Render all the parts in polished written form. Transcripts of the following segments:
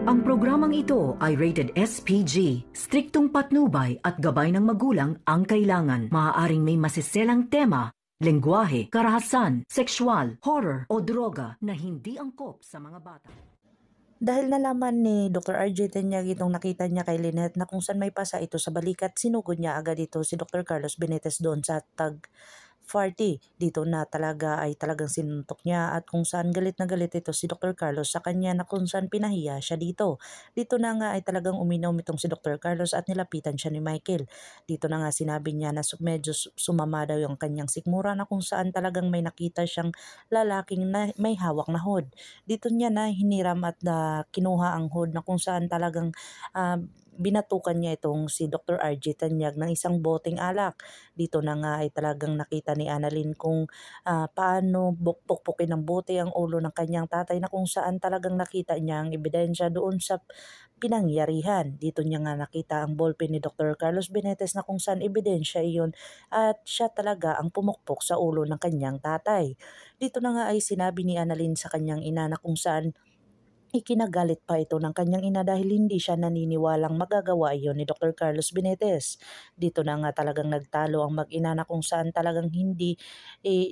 Ang programang ito ay rated SPG. Striktong patnubay at gabay ng magulang ang kailangan. Maaaring may masiselang tema, lengguwahe, karahasan, sexual, horror o droga na hindi angkop sa mga bata. Dahil nalaman ni Dr. RJ Tanyag itong nakita niya kay Lynette na kung saan may pasa ito sa balikat, sinugod niya agad ito si Dr. Carlos Benitez doon sa Tag 40. Dito na talaga ay talagang sinuntok niya at kung saan galit na galit ito si Dr. Carlos sa kanya na kung saan pinahiya siya dito. Dito na nga ay talagang uminom itong si Dr. Carlos at nilapitan siya ni Michael. Dito na nga sinabi niya na medyo sumama daw yung kanyang sikmura na kung saan talagang may nakita siyang lalaking na may hawak na hood. Dito niya na hiniram at kinuha ang hood na kung saan talagang binatukan niya itong si Dr. RJ Tanyag ng isang boteng alak. Dito na nga ay talagang nakita ni Annalyn kung paano pukpukin ng bote ang ulo ng kanyang tatay na kung saan talagang nakita niya ang ebidensya doon sa pinangyarihan. Dito niya nga nakita ang ballpen ni Dr. Carlos Benitez na kung saan ebidensya iyon at siya talaga ang pumukpok sa ulo ng kanyang tatay. Dito na nga ay sinabi ni Annalyn sa kanyang ina na kung saan ikinagalit pa ito ng kanyang ina dahil hindi siya naniniwalang magagawa iyon ni Dr. Carlos Benitez. Dito na nga talagang nagtalo ang mag-ina na kung saan talagang hindi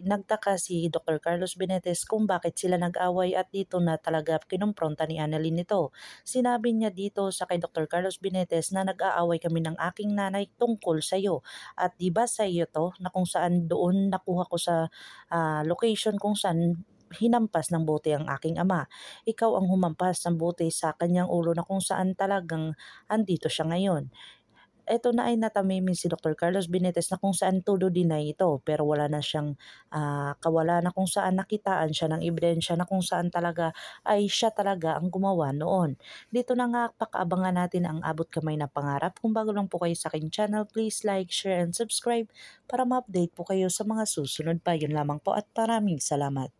nagtaka si Dr. Carlos Benitez kung bakit sila nag-away at dito na talaga kinumpronta ni Annalyn ito. Sinabi niya dito sa kay Dr. Carlos Benitez na nag-aaway kami ng aking nanay tungkol sa iyo at diba sa iyo to na kung saan doon nakuha ko sa location kung saan hinampas ng bote ang aking ama. Ikaw ang humampas ng bote sa kanyang ulo na kung saan talagang andito siya ngayon. Ito na ay natamimin si Dr. Carlos Benitez na kung saan todo deny ito pero wala na siyang kawala na kung saan nakitaan siya ng ebidensya na kung saan talaga ay siya talaga ang gumawa noon. Dito na nga pakaabangan natin ang abot kamay na pangarap. Kung bago lang po kayo sa aking channel, please like, share and subscribe para ma-update po kayo sa mga susunod pa. Yun lamang po at maraming salamat.